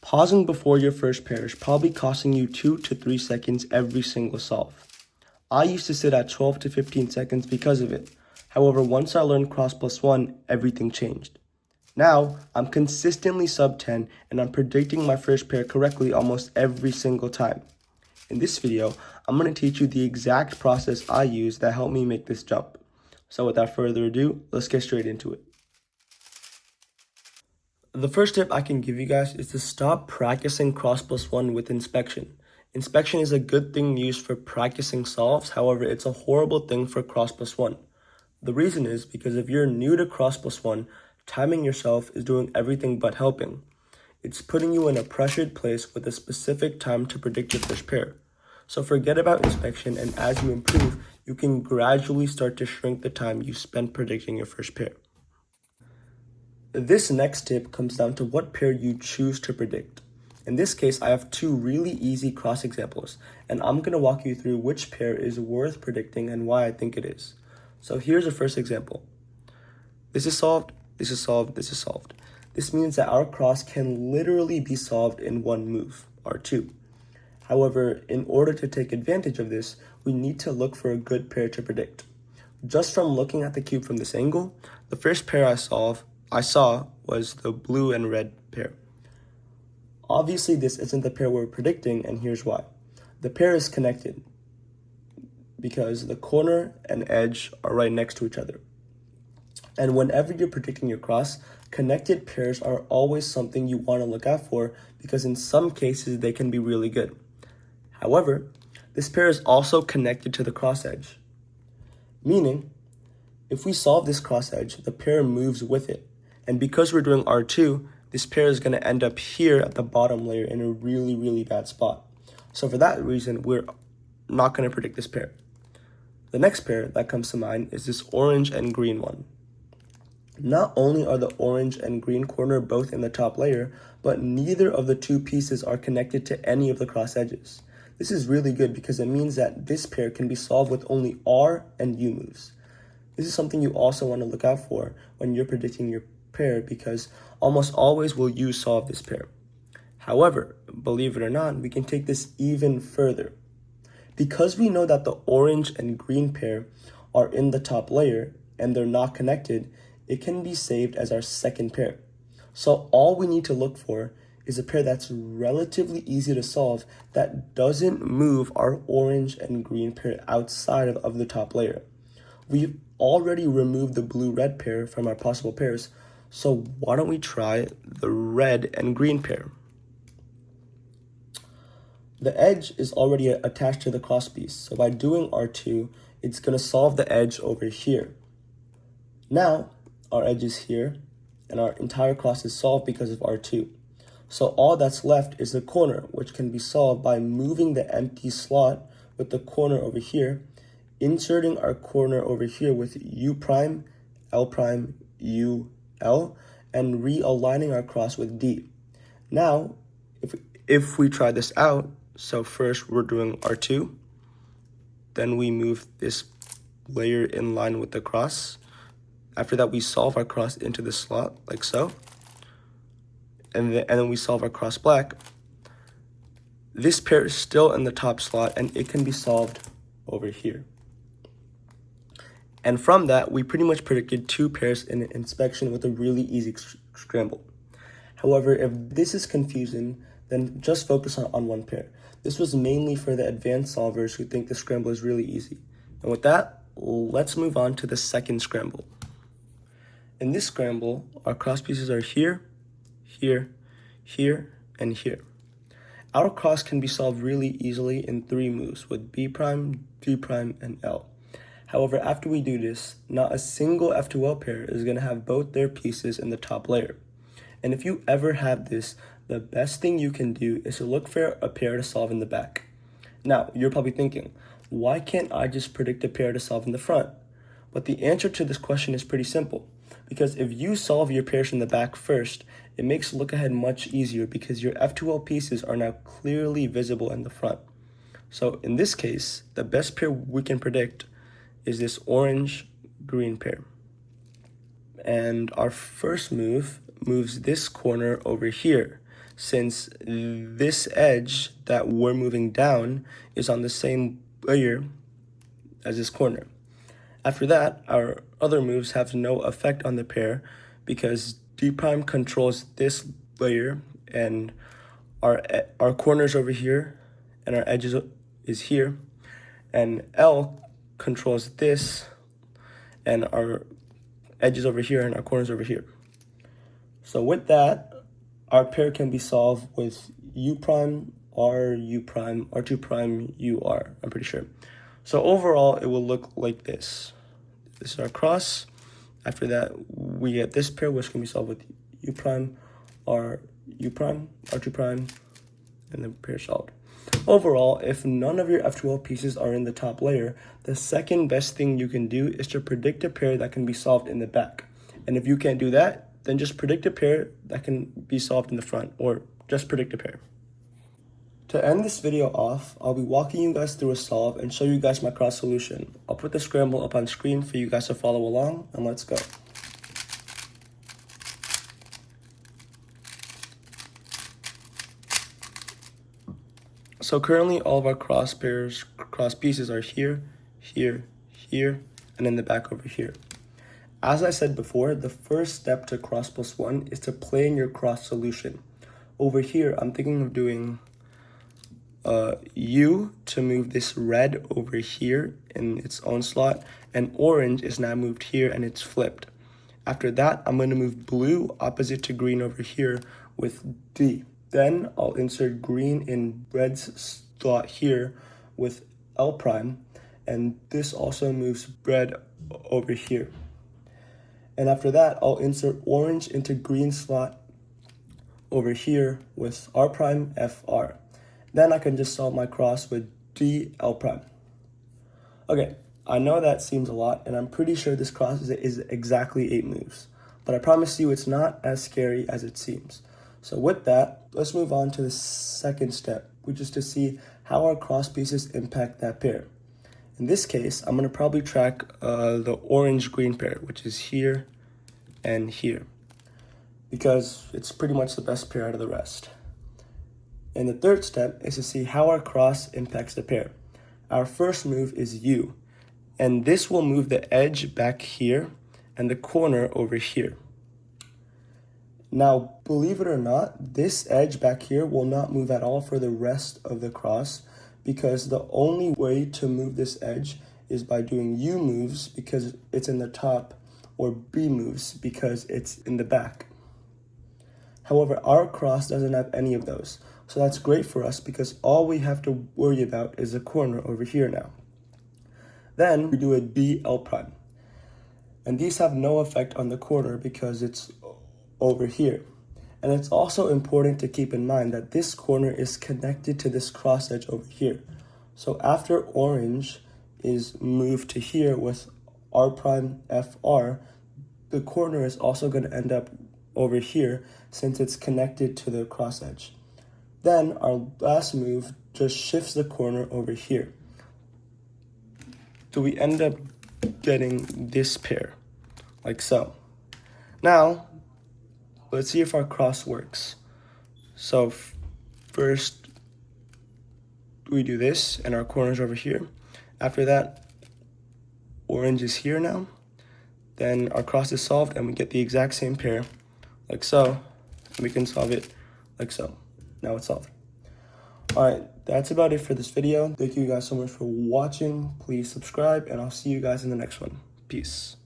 Pausing before your first pair is probably costing you 2 to 3 seconds every single solve. I used to sit at 12 to 15 seconds because of it. However, once I learned Cross+1, everything changed. Now, I'm consistently sub 10 and I'm predicting my first pair correctly almost every single time. In this video, I'm going to teach you the exact process I use that helped me make this jump. So without further ado, let's get straight into it. The first tip I can give you guys is to stop practicing Cross+1 with inspection. Inspection is a good thing used for practicing solves, however, it's a horrible thing for Cross+1. The reason is because if you're new to Cross+1, timing yourself is doing everything but helping. It's putting you in a pressured place with a specific time to predict your first pair. So forget about inspection, and as you improve, you can gradually start to shrink the time you spend predicting your first pair. This next tip comes down to what pair you choose to predict. In this case, I have two really easy cross examples, and I'm going to walk you through which pair is worth predicting and why I think it is. So here's the first example. This is solved, this is solved, this is solved. This means that our cross can literally be solved in one move, R2. However, in order to take advantage of this, we need to look for a good pair to predict. Just from looking at the cube from this angle, the first pair I saw was the blue and red pair. Obviously, this isn't the pair we're predicting, and here's why. The pair is connected because the corner and edge are right next to each other. And whenever you're predicting your cross, connected pairs are always something you want to look out for because in some cases they can be really good. However, this pair is also connected to the cross edge, meaning if we solve this cross edge, the pair moves with it. And because we're doing R2, this pair is going to end up here at the bottom layer in a really, really bad spot. So for that reason, we're not going to predict this pair. The next pair that comes to mind is this orange and green one. Not only are the orange and green corner both in the top layer, but neither of the two pieces are connected to any of the cross edges. This is really good because it means that this pair can be solved with only R and U moves. This is something you also want to look out for when you're predicting your pair because almost always will you solve this pair. However, believe it or not, we can take this even further. Because we know that the orange and green pair are in the top layer and they're not connected, it can be saved as our second pair. So all we need to look for is a pair that's relatively easy to solve that doesn't move our orange and green pair outside of the top layer. We've already removed the blue-red pair from our possible pairs, so why don't we try the red and green pair? The edge is already attached to the cross piece, so by doing R2, it's going to solve the edge over here. Now, our edge is here, and our entire cross is solved because of R2. So all that's left is the corner, which can be solved by moving the empty slot with the corner over here, inserting our corner over here with U prime, L prime, U, L, and realigning our cross with D. Now, if we try this out, so first we're doing R2, then we move this layer in line with the cross. After that, we solve our cross into the slot, like so. And then we solve our cross black. This pair is still in the top slot, and it can be solved over here. And from that, we pretty much predicted two pairs in an inspection with a really easy scramble. However, if this is confusing, then just focus on one pair. This was mainly for the advanced solvers who think the scramble is really easy. And with that, let's move on to the second scramble. In this scramble, our cross pieces are here, here, here, and here. Our cross can be solved really easily in 3 moves with B prime, G prime, and L. However, after we do this, not a single F2L pair is going to have both their pieces in the top layer. And if you ever have this, the best thing you can do is to look for a pair to solve in the back. Now, you're probably thinking, why can't I just predict a pair to solve in the front? But the answer to this question is pretty simple. Because if you solve your pairs in the back first, it makes look ahead much easier because your F2L pieces are now clearly visible in the front. So in this case, the best pair we can predict is this orange-green pair. And our first move moves this corner over here. since this edge that we're moving down is on the same layer as this corner. After that, our other moves have no effect on the pair because D prime controls this layer and our corners over here and our edges is here, and L controls this and our edges over here and our corners over here. So with that, our pair can be solved with U prime, R, U prime, R2 prime, U, R, I'm pretty sure. So overall, it will look like this. This is our cross. After that, we get this pair, which can be solved with U prime, R, U prime, R2 prime, and the pair solved. Overall, if none of your F12 pieces are in the top layer, the second best thing you can do is to predict a pair that can be solved in the back. And if you can't do that, then just predict a pair that can be solved in the front, or just predict a pair. To end this video off, I'll be walking you guys through a solve and show you guys my cross solution. I'll put the scramble up on screen for you guys to follow along, and let's go. So currently all of our cross pieces are here, here, here, and in the back over here. As I said before, the first step to Cross+1 is to plan your cross solution. Over here, I'm thinking of doing U to move this red over here in its own slot, and orange is now moved here and it's flipped. After that, I'm going to move blue opposite to green over here with D. Then I'll insert green in red's slot here with L prime, and this also moves red over here. And after that, I'll insert orange into green slot over here with R prime, F, R. Then I can just solve my cross with D, L prime. Okay, I know that seems a lot, and I'm pretty sure this cross is exactly 8 moves. But I promise you it's not as scary as it seems. So with that, let's move on to the second step, which is to see how our cross pieces impact that pair. In this case, I'm going to probably track the orange-green pair, which is here and here, because it's pretty much the best pair out of the rest. And the third step is to see how our cross impacts the pair. Our first move is U, and this will move the edge back here and the corner over here. Now, believe it or not, this edge back here will not move at all for the rest of the cross, because the only way to move this edge is by doing U moves because it's in the top, or B moves because it's in the back. However, our cross doesn't have any of those, so that's great for us because all we have to worry about is the corner over here now. Then we do a D, L prime, and these have no effect on the corner because it's over here. And it's also important to keep in mind that this corner is connected to this cross edge over here. So after orange is moved to here with R prime, F, R, the corner is also going to end up over here since it's connected to the cross edge. Then our last move just shifts the corner over here. So we end up getting this pair, like so. Now, let's see if our cross works. So first, we do this, and our corner's over here. After that, orange is here now. Then our cross is solved, and we get the exact same pair, like so. And we can solve it like so. Now it's solved. Alright, that's about it for this video. Thank you guys so much for watching. Please subscribe, and I'll see you guys in the next one. Peace.